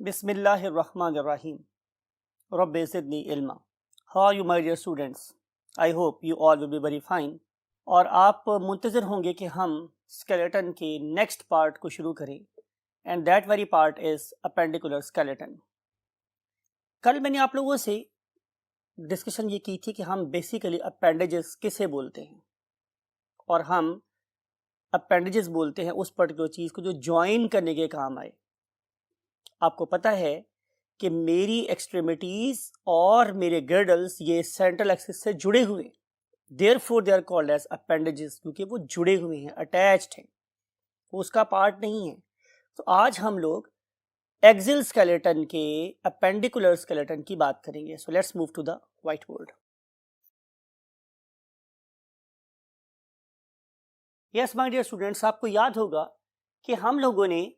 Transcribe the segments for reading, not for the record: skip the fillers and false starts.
बिस्मिल्लाहिर्रहमानिर्रहीम रब्बि ज़िदनी इल्मा। How are you my dear students? I hope you all will be very fine. और आप मुंतज़िर होंगे कि हम स्केलेटन के नेक्स्ट पार्ट को शुरू करें, and that very part is appendicular skeleton. कल मैंने आप लोगों से डिस्कशन ये की थी कि हम बेसिकली अपेंडेजेस किसे बोलते हैं, और हम अपेंडेजेस बोलते हैं उस पर्टिकुलर चीज़ को जो ज्वाइन करने के काम आए। आपको पता है कि मेरी एक्सट्रीमिटीज और मेरे गर्डल्स ये सेंट्रल एक्सिस से जुड़े हुए, therefore they are called as appendages, क्योंकि वो जुड़े हुए हैं, अटैच्ड हैं, वो उसका पार्ट नहीं है। तो आज हम लोग एक्सियल स्केलेटन के अपेंडिकुलर स्केलेटन की बात करेंगे। So let's move to the white board. Yes my dear students, आपको याद होगा कि हम लोगों ने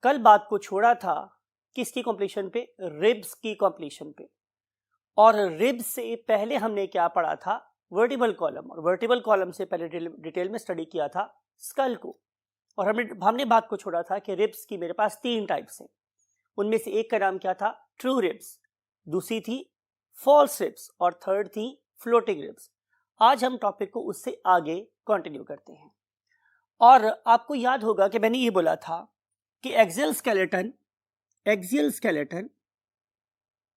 कल बात को छोड़ा था किसकी कंप्लीशन पे? रिब्स की कंप्लीशन पे। और रिब्स से पहले हमने क्या पढ़ा था? Vertebral column. और वर्टिबल कॉलम से पहले डिटेल में स्टडी किया था स्कल को। और हमने बात को छोड़ा था कि रिब्स की मेरे पास 3 टाइप्स हैं। उनमें से एक का नाम क्या था? ट्रू रिब्स, दूसरी थी फॉल्स रिब्स, और थर्ड थी फ्लोटिंग रिब्स। आज हम टॉपिक को उससे आगे कंटिन्यू करते हैं। और आपको याद होगा कि मैंने ये बोला था कि एक्सियल स्केलेटन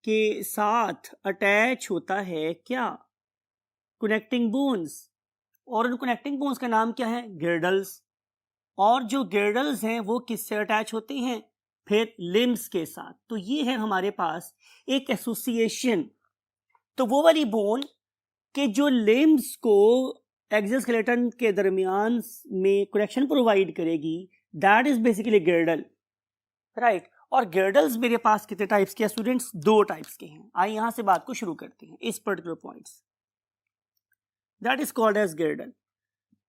के साथ अटैच होता है क्या? Connecting bones. और उन कनेक्टिंग बोन्स का नाम क्या है? गिर्डल्स। और जो गिर्डल्स हैं वो किससे अटैच होते हैं? फिर लिम्स के साथ। तो ये है हमारे पास एक एसोसिएशन। तो वो वाली बोन के जो लिम्स को एक्सियल स्केलेटन के दरमियान में कनेक्शन प्रोवाइड करेगी, दैट इज बेसिकली गिर्डल, राइट। और गिर्डल्स मेरे पास कितने टाइप्स के स्टूडेंट्स? 2 टाइप्स के हैं। आइए यहां से बात को शुरू करते हैं। इस particular points that is called as girdle.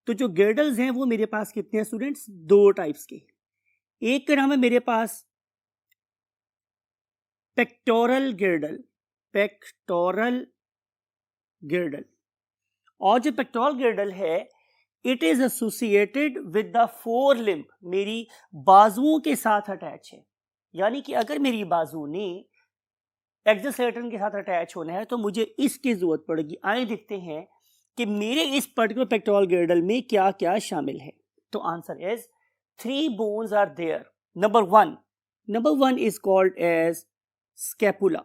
तो जो गिर्डल्स हैं वो मेरे पास कितने हैं स्टूडेंट्स? 2 टाइप्स के। एक का नाम है मेरे पास पेक्टोरल गिर्डल, और जो पेक्टोरल गिर्डल है it is associated with the four limb, मेरी बाजुओं के साथ अटैच है। यानी कि अगर मेरी बाजू ने एक्सियल स्केलेटन के साथ अटैच होना है तो मुझे इसकी जरूरत पड़ेगी। आइए देखते हैं कि मेरे इस पर्टिकुलर पेक्टोरल गिर्डल में क्या क्या शामिल है। तो answer is 3 bones are there. Number one is called as scapula.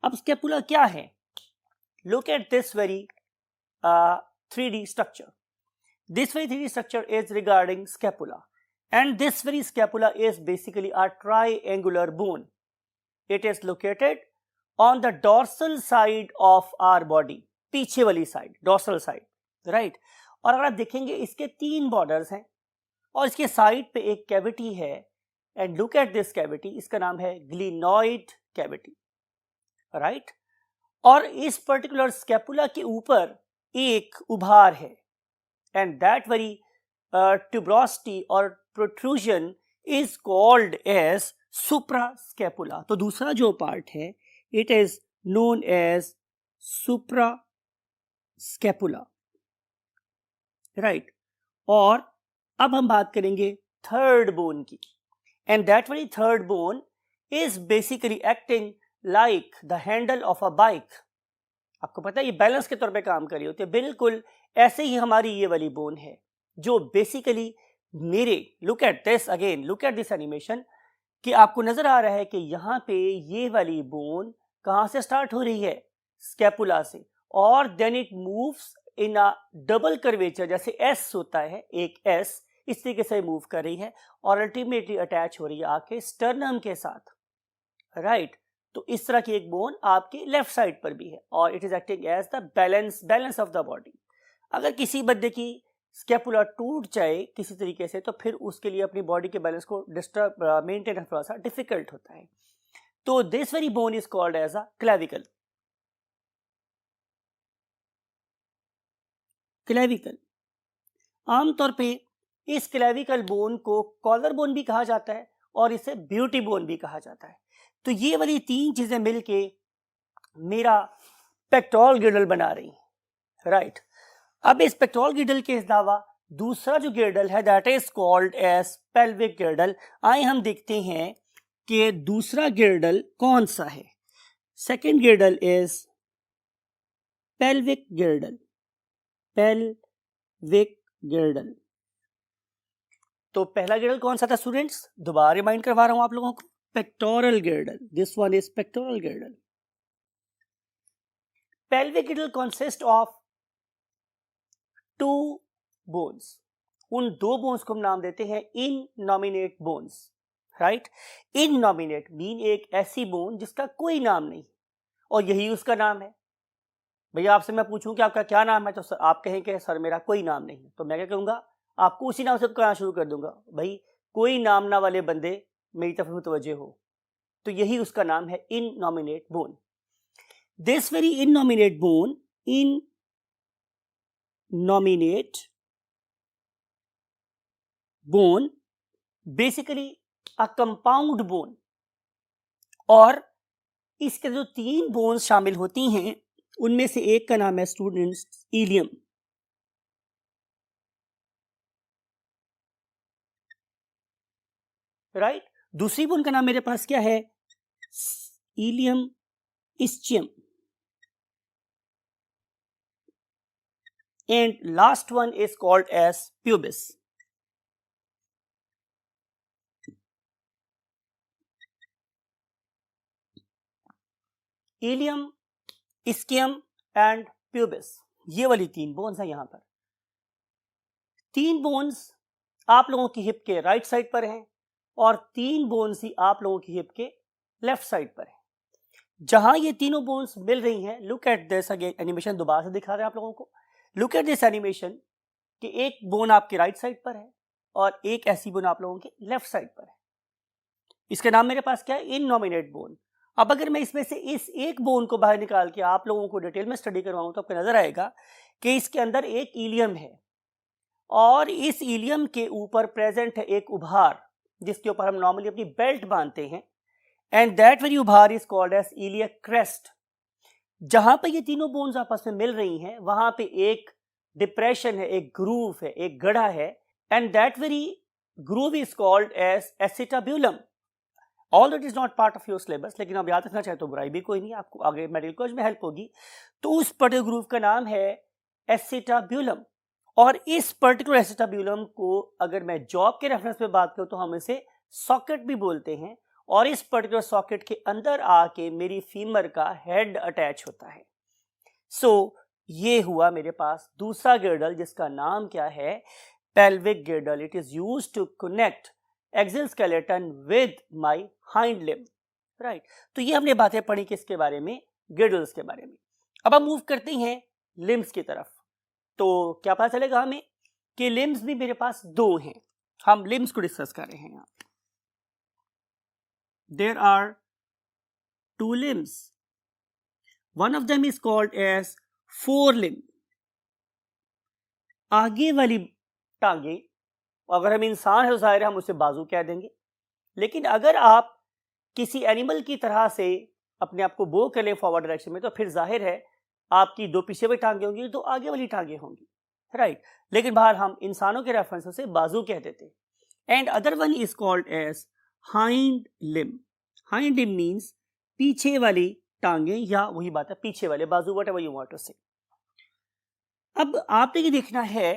अब स्कैपुला क्या है? Look at this very 3D structure. This very 3D structure is regarding scapula, and this very scapula is basically a triangular bone. It is located on the dorsal side of our body, पीछे वाली side, dorsal side, right? और अगर आप देखेंगे इसके 3 borders हैं और इसके साइड पे एक कैविटी है, and look at this cavity, इसका नाम है ग्लिनॉइड कैविटी, राइट। और इस पर्टिकुलर स्कैपुला के ऊपर एक उभार है, एंड दैट वेरी ट्यूब्रोसिटी और protrusion is called as suprascapula. तो दूसरा जो पार्ट है it is known as suprascapula, right. और अब हम बात करेंगे थर्ड बोन की, and that very third bone is basically acting like the handle of a bike. आपको पता है ये बैलेंस के तौर पे काम कर रही होती है। बिल्कुल ऐसे ही हमारी ये वाली बोन है जो बेसिकली मेरे, look at this again, look at this animation, कि आपको नजर आ रहा है कि यहाँ पे ये वाली बोन कहाँ से स्टार्ट हो रही है? स्कैपुला से, और then it moves in a double curvature, जैसे एस होता है एक एस, इस तरीके से मूव कर रही है और अल्टीमेटली अटैच हो रही है आपके स्टर्नम के साथ, राइट। तो इस तरह की एक बोन आपके लेफ्ट साइड पर भी है और it is acting as the balance of the body. अगर किसी बंदे की स्कैपुला टूट जाए किसी तरीके से तो फिर उसके लिए अपनी बॉडी के बैलेंस को मेंटेन करना थोड़ा सा डिफिकल्ट होता है। तो this very bone is called as a clavicle. आमतौर पे इस क्लेविकल बोन को कॉलर बोन भी कहा जाता है और इसे ब्यूटी बोन भी कहा जाता है। तो ये वाली 3 चीजें मिलके मेरा पेक्टोरल गिर्डल बना रही हैं, राइट। अब इस पेक्टोरल गिर्डल के अलावा दूसरा जो गिर्डल है that is called as pelvic girdle. आइए हम देखते हैं कि दूसरा गिर्डल कौन सा है। Second गिर्डल is pelvic गिर्डल, pelvic गिर्डल। तो पहला गिर्डल कौन सा था स्टूडेंट्स, दोबारा रिमाइंड करवा रहा हूं आप लोगों को, pectoral गिर्डल। This one is pectoral गिर्डल। Pelvic गिर्डल consist of 2 bones. उन 2 बोन्स को हम नाम देते हैं इननॉमिनेट बोन्स, राइट। इननॉमिनेट मीन एक ऐसी बोन जिसका कोई नाम नहीं, और यही उसका नाम है। भैया आपसे मैं पूछूं कि आपका क्या नाम है, तो आप कहें कि सर मेरा कोई नाम नहीं है, तो मैं क्या करूंगा, आपको उसी नाम से कहना शुरू कर दूंगा, भाई कोई नाम ना वाले बंदे मेरी तरफ मुतवज्जे हो। तो यही उसका नाम है innominate bone. This very innominate bone, innominate bone basically a compound bone, और इसके जो 3 बोन्स शामिल होती हैं उनमें से एक का नाम है स्टूडेंट्स इलियम। राइट, दूसरी बोन का नाम मेरे पास क्या है, ilium ischium, and last one is called as pubis. Ilium, ischium and pubis, ये वाली 3 बोन्स हैं यहां पर। 3 बोन्स आप लोगों की हिप के राइट साइड पर हैं और 3 बोन्स ही आप लोगों की हिप के लेफ्ट साइड पर है। जहां ये तीनों बोन्स मिल रही हैं, look at this again, animation दोबारा से दिखा रहे हैं आप लोगों को। लुक एट दिस एनिमेशन कि एक बोन आपके राइट साइड पर है और एक ऐसी बोन आप लोगों के लेफ्ट साइड पर है। इसका नाम मेरे पास क्या है, इननॉमिनेट बोन। अब अगर मैं इसमें से इस एक बोन को बाहर निकाल के आप लोगों को डिटेल में स्टडी करवाऊं तो आपको नजर आएगा कि इसके अंदर एक इलियम है और इस इलियम के ऊपर प्रेजेंट है एक उभार जिसके ऊपर हम नॉर्मली अपनी बेल्ट बांधते हैं, एंड दैट वेरी उभार is called as iliac crest. जहां पे ये तीनों बोन्स आपस में मिल रही हैं वहां पे एक डिप्रेशन है, एक ग्रूव है, एक गड्ढा है, and that very groove is called as acetabulum. All that is not part of your syllabus, लेकिन आप याद रखना चाहे तो बुराई भी कोई नहीं, आपको आगे मेडिकल कॉलेज में हेल्प होगी। तो उस पर्टिकुलर ग्रूव का नाम है एसिटाब्यूलम, और इस पर्टिकुलर एसिटाब्यूलम को अगर मैं जॉब के रेफरेंस में बात करूं तो हम इसे सॉकेट भी बोलते हैं, और इस पर्टिकुलर सॉकेट के अंदर आके मेरी फीमर का हेड अटैच होता है। सो ये हुआ मेरे पास दूसरा गिर्डल जिसका नाम क्या है, pelvic girdle. It is used to connect axial skeleton with my hind limb, right. तो ये हमने बातें पढ़ी किसके बारे में, गिर्डल्स के बारे में। अब हम मूव करते हैं लिम्ब्स की तरफ। तो क्या पता चलेगा हमें कि लिम्ब्स भी मेरे पास 2 हैं। हम लिम्ब्स को डिस्कस कर रहे हैं यहाँ। There are 2 limbs. One of them is called as forelimb. आगे वाली टांगे, अगर हम इंसान है तो जाहिर हम उसे बाजू कह देंगे, लेकिन अगर आप किसी एनिमल की तरह से अपने आप को बो कर ले फॉरवर्ड डायरेक्शन में तो फिर जाहिर है आपकी 2 पीछे वाली टांगे होंगी, 2 आगे वाली टांगे होंगी, राइट। लेकिन बाहर हम इंसानों के रेफरेंस से बाजू कह देते हैं। And other one is called as hind limb. Hind limb means पीछे वाली टांगे, या वही बात है पीछे वाले बाजू, व्हाटएवर यू वांट टू से। अब आपने ये देखना है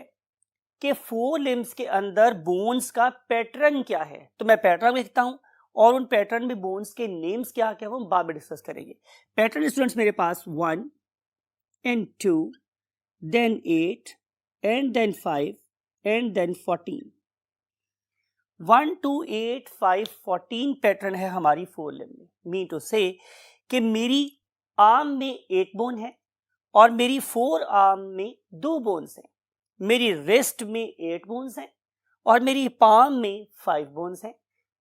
कि 4 लिम्ब्स के अंदर बोन्स का पैटर्न क्या है। तो मैं पैटर्न लिखता हूं और उन पैटर्न में बोन्स के नेम्स क्या क्या वो हम बाद में डिस्कस करेंगे। पैटर्न स्टूडेंट्स मेरे पास 1 and 2, then 8, and then 5, and then 14. 1, 2, 8, 5, 14 pattern है हमारी 4 लिम्ब में। मीन टू से कि मेरी आर्म में एक बोन है और मेरी 4 आर्म में 2 बोन्स हैं, मेरी रिस्ट में 8 बोन्स हैं और मेरी पाम में 5 बोन्स हैं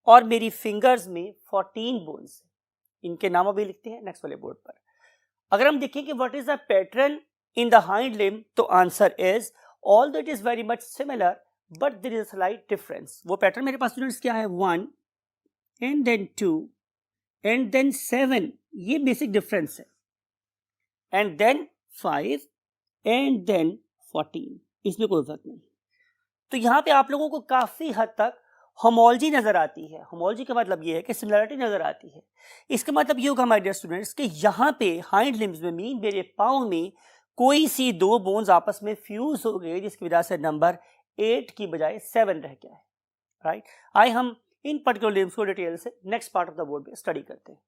और मेरी फिंगर्स में 14 बोन्स हैं। इनके नाम अभी लिखते हैं नेक्स्ट वाले बोर्ड पर। अगर हम देखें कि what is the pattern in the hind limb, तो answer is all that is very much similar but there is a slight difference. वो पैटर्न मेरे पास स्टूडेंट्स क्या है, 1 एंड देन 2 एंड देन 7, ये बेसिक डिफरेंस है, एंड देन 5 एंड देन 14, इसमें कोई फर्क नहीं। तो यहाँ पे आप लोगों को काफी हद तक होमोलॉजी नजर आती है। होमोलॉजी का मतलब ये है कि सिमिलरिटी नजर आती है। इसका मतलब ये होगा माय डियर स्टूडेंट्स कि यहाँ पे हाइंड लिम्स में मीन मेरे पाँव में कोई सी दो बोन्स आपस में फ्यूज हो गए जिसकी वजह से नंबर 8 की बजाय 7 रह गया है, राइट। आइए हम इन पर्टिकुलर लिम्स को डिटेल से next part of the board में स्टडी करते हैं।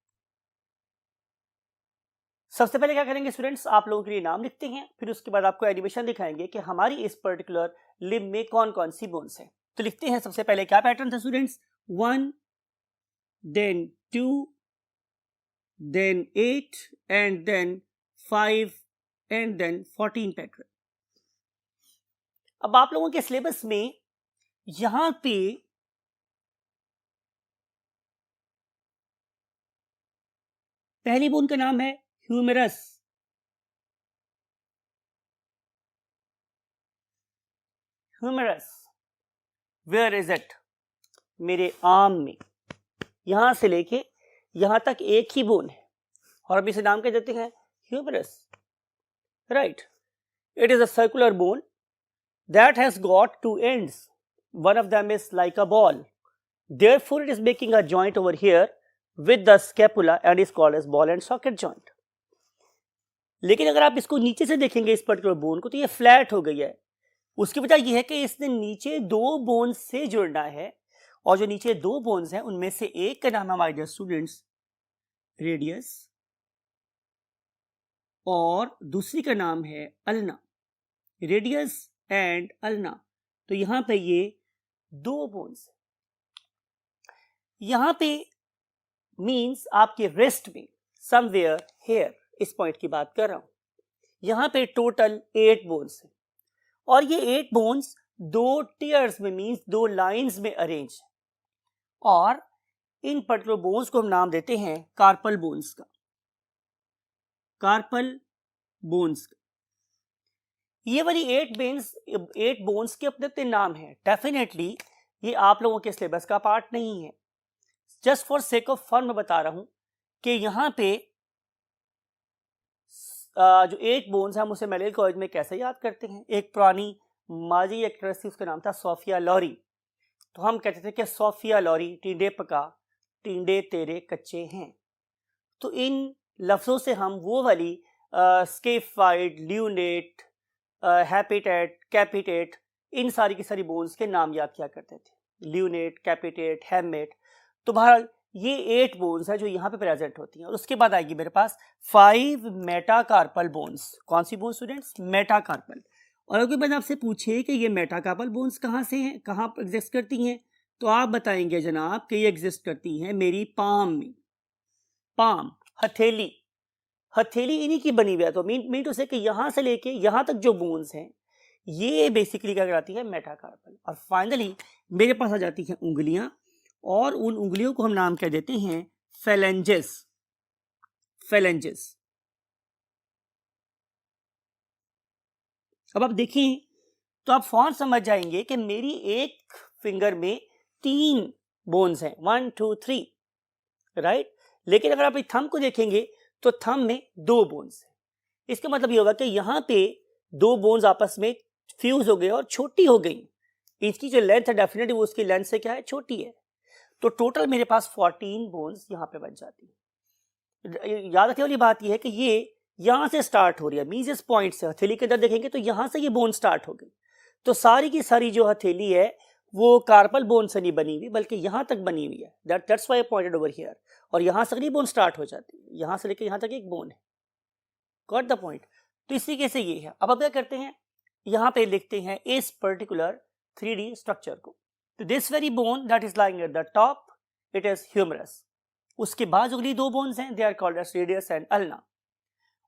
सबसे पहले क्या करेंगे स्टूडेंट्स, आप लोगों के लिए नाम लिखते हैं, फिर उसके बाद आपको एनिमेशन दिखाएंगे कि हमारी इस पर्टिकुलर लिम्ब में कौन कौन सी बोन्स हैं। तो लिखते हैं सबसे पहले क्या पैटर्न था students, 1 then 2 then 8 and then 5 and then 14 pattern. अब आप लोगों के सिलेबस में यहां पे पहली बोन का नाम है ह्यूमेरस। ह्यूमेरस वेयर इज इट, मेरे आर्म में, यहां से लेके यहां तक एक ही बोन है और अब इसे नाम क्या देते हैं, humerus, right. It is a circular bone that has got two ends. One of them is like a ball. Therefore, it is making a joint over here with the scapula and is called as ball and socket joint. लेकिन अगर आप इसको नीचे से देखेंगे इस particular bone को तो ये फ्लैट हो गई है। उसकी वजह यह है कि इसने नीचे दो बोन्स से जुड़ना है और जो नीचे दो बोन्स हैं उनमें से एक का नाम है माय डियर स्टूडेंट्स रेडियस और दूसरी का नाम है अल्ना। रेडियस एंड अल्ना, तो यहां पे ये दो बोन्स, यहां पे मींस आपके रिस्ट में समवेयर हेयर, इस पॉइंट की बात कर रहा हूं, यहां पे टोटल 8 बोन्स है और ये 8 बोन्स दो टीयर्स में मींस दो लाइंस में अरेंज है और इन पर्टिकुलर बोन्स को हम नाम देते हैं कार्पल बोन्स का, कार्पल बोन्स का। ये वाली 8 बोन्स के अपने अपने नाम हैं। डेफिनेटली ये आप लोगों के सिलेबस का पार्ट नहीं है, just for sake of fun मैं बता रहा हूं कि यहाँ पे जो 8 बोन्स हैं हम उसे मेडिकल कॉलेज में कैसे याद करते हैं। एक पुरानी माजी एक्ट्रेस थी, उसका नाम था सोफिया लॉरी। तो हम कहते थे कि सोफिया लॉरी टिंडे पका टिंडे तेरे कच्चे हैं। तो इन लफ्जों से हम वो वाली स्केफाइड, ल्यूनेट, हैपिटेट, कैपिटेट, इन सारी की सारी बोन्स के नाम याद किया करते थे, ल्यूनेट, कैपिटेट, हैमेट। तो बहरहाल ये 8 बोन्स है जो यहाँ पे प्रेजेंट होती हैं और उसके बाद आएगी मेरे पास 5 मेटाकार्पल बोन्स। कौन सी बोन्स स्टूडेंट्स, मेटाकार्पल। और अगर मैंने आपसे पूछे कि ये मेटाकार्पल बोन्स कहाँ से हैं, कहाँ एग्जिस्ट करती हैं, तो आप बताएंगे जनाब कि ये एग्जिस्ट करती हैं मेरी पाम में। पाम, हथेली, हथेली इन्हीं की बनी हुई है। तो मीन टू से कि यहां से लेके यहां तक जो बोन्स हैं ये बेसिकली क्या कराती है, मेटाकार्पल। और फाइनली मेरे पास आ जाती हैं उंगलियां और उन उंगलियों को हम नाम क्या देते हैं, फेलेंजेस। फेलेंजेस। अब आप देखें तो आप फौरन समझ जाएंगे कि मेरी एक फिंगर में 3 बोन्स हैं, 1 2 3, राइट। लेकिन अगर आप थंब को देखेंगे तो थंब में 2 बोन्स हैं। इसका मतलब ये होगा कि यहां पे 2 बोन्स आपस में फ्यूज हो गए और छोटी हो गई। इसकी जो लेंथ है डेफिनेटली वो उसकी लेंथ से क्या है, छोटी है। तो टोटल मेरे पास 14 बोन्स यहां पे बन जाती है। याद रखने वाली बात यह है कि ये यहां से स्टार्ट हो रही है, मींस इस पॉइंट से हथेली के अंदर देखेंगे तो यहां से ये बोन स्टार्ट हो गई। तो सारी की सारी जो हथेली है वो कार्पल बोन से नहीं बनी हुई बल्कि यहां तक बनी हुई है। That's why I pointed over here. और यहां से अगली बोन स्टार्ट हो जाती है, यहां से लेकर यहां तक एक बोन है। Got the point. तो इसी तरीके से ये है। अब क्या करते हैं, यहां पे लिखते हैं इस पर्टिकुलर 3D स्ट्रक्चर को। तो this very bone that is lying at the top, it is humerus. उसके बाद अगली 2 बोन्स हैं, they are called as radius and ulna.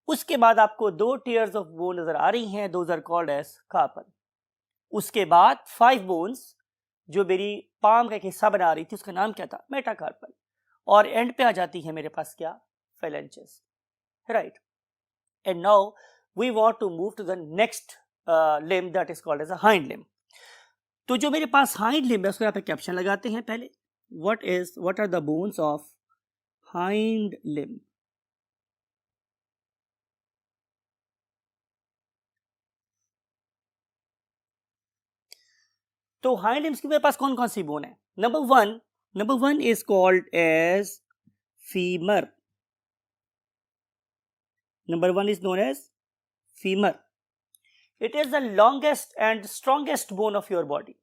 उसके बाद आपको 2 टीयर्स ऑफ बोन नजर आ रही हैं, those are called as carpal. उसके बाद 5 बोन्स जो मेरी पाम का एक हिस्सा बना रही थी उसका नाम क्या था, मेटाकार्पल। और एंड पे आ जाती है मेरे पास क्या, phalanges, right. And now we want to move to the next limb that is called as a hind limb. तो जो मेरे पास hind limb है उसको यहाँ पे कैप्शन लगाते हैं पहले, what are the bones of hind limb. तो हाइंड लिम्स के मेरे पास कौन कौन सी बोन है? Number one is called as femur. Number one is known as femur. It is the longest and strongest bone of your body.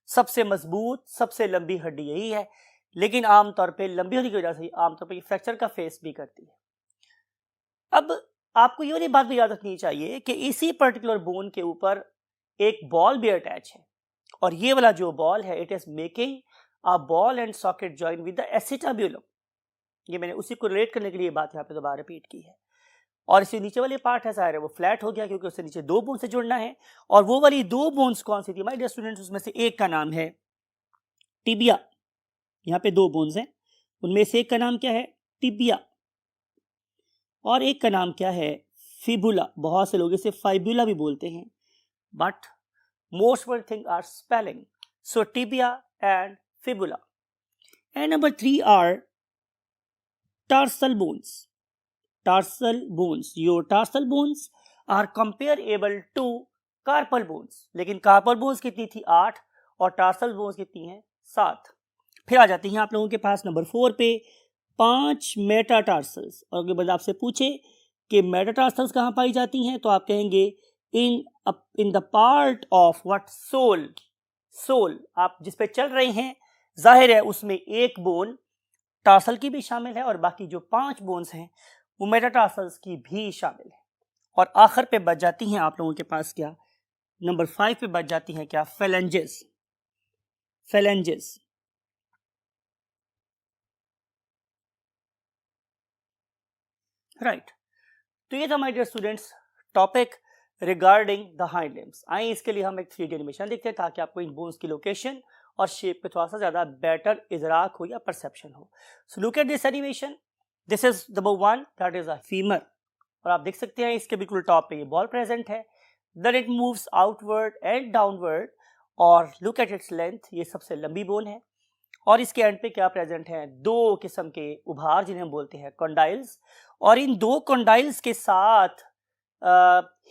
सबसे मजबूत, सबसे लंबी हड्डी यही है, लेकिन आमतौर पे लंबी होने की वजह से आमतौर पे फ्रैक्चर का फेस भी करती है. अब आपको ये वाली बात भी याद रखनी चाहिए कि इसी पर्टिकुलर बोन के ऊपर एक बॉल भी अटैच है, और ये वाला जो बॉल है it is making a ball and socket join with the acetabulum. ये मैंने उसी को रिलेट करने के लिए बात यहाँ पे दोबारा रिपीट की है. और इसी नीचे वाली पार्ट है सारे वो फ्लैट हो गया क्योंकि उससे नीचे दो बोन से जुड़ना है. और वो वाली दो बोन्स कौन सी थी माय डियर स्टूडेंट्स? उसमें से एक का नाम है टिबिया. यहाँ पे दो बोन्स हैं, उनमें से एक का नाम क्या है? टिबिया. और एक का नाम क्या है? फिबुला. बहुत से लोग इसे फाइबुला भी बोलते हैं, but most one thing are spelling. So tibia and fibula. And number 3 are tarsal bones. Tarsal bones. Your tarsal bones are comparable to carpal bones. लेकिन carpal bones कितनी थी? 8. और tarsal bones कितनी है? 7. फिर आ जाती हैं आप लोगों के पास नंबर 4 पे 5 मेटाटार्सल्स. और अगर बंदा आपसे पूछे कि मेटाटार्सल्स कहाँ पाई जाती हैं तो आप कहेंगे in the part of what? Sole. Sole आप जिस पे चल रहे हैं, जाहिर है उसमें एक बोन टार्सल की भी शामिल है और बाकी जो 5 बोन्स हैं वो मेटाटार्सल्स की भी शामिल है. और आखिर पे बच जाती हैं आप लोगों के पास क्या? नंबर 5 पे बच जाती हैं क्या? फेलेंजेस. फेलेंजेस. राइट. तो ये था my dear students topic regarding the hind limbs. आइए इसके लिए हम एक 3D एनिमेशन देखते हैं ताकि आपको इन बोन्स की लोकेशन और शेप पे थोड़ा सा ज्यादा बेटर इजराक हो या परसेप्शन हो. So look at this animation. This is number 1, that is a femur. और आप देख सकते हैं इसके बिल्कुल टॉप पे ये बॉल प्रेजेंट है. Then it moves outward and downward. और लुक एट इट्स लेंथ. ये सबसे लंबी बोन है. और इसके एंड पे क्या प्रेजेंट है? 2 किस्म के उभार जिन्हें हम बोलते हैं कॉन्डाइल्स. और इन 2 कॉन्डाइल्स के साथ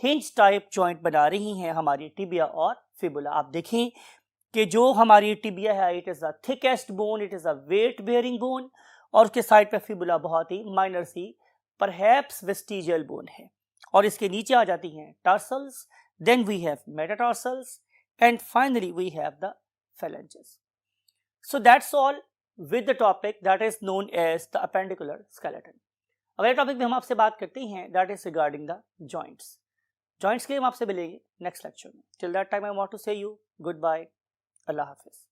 हिंज टाइप जॉइंट बना रही हैं हमारी टिबिया और फिबुला. आप देखें कि जो हमारी टिबिया है it is the thickest bone, it is a weight bearing bone. और उसके साइड पे फिबुला बहुत ही माइनर सी परहैप्स वेस्टिजियल बोन है. और इसके नीचे आ जाती हैं tarsals, then we have metatarsals and finally we have the phalanges. So that's all with the topic that is known as the appendicular skeleton. अगले टॉपिक में हम आपसे बात करते हैं that is regarding the joints. Joints के लिए हम आपसे मिलेंगे नेक्स्ट लेक्चर में. Till that time I want to say you goodbye. अल्लाह हाफिज.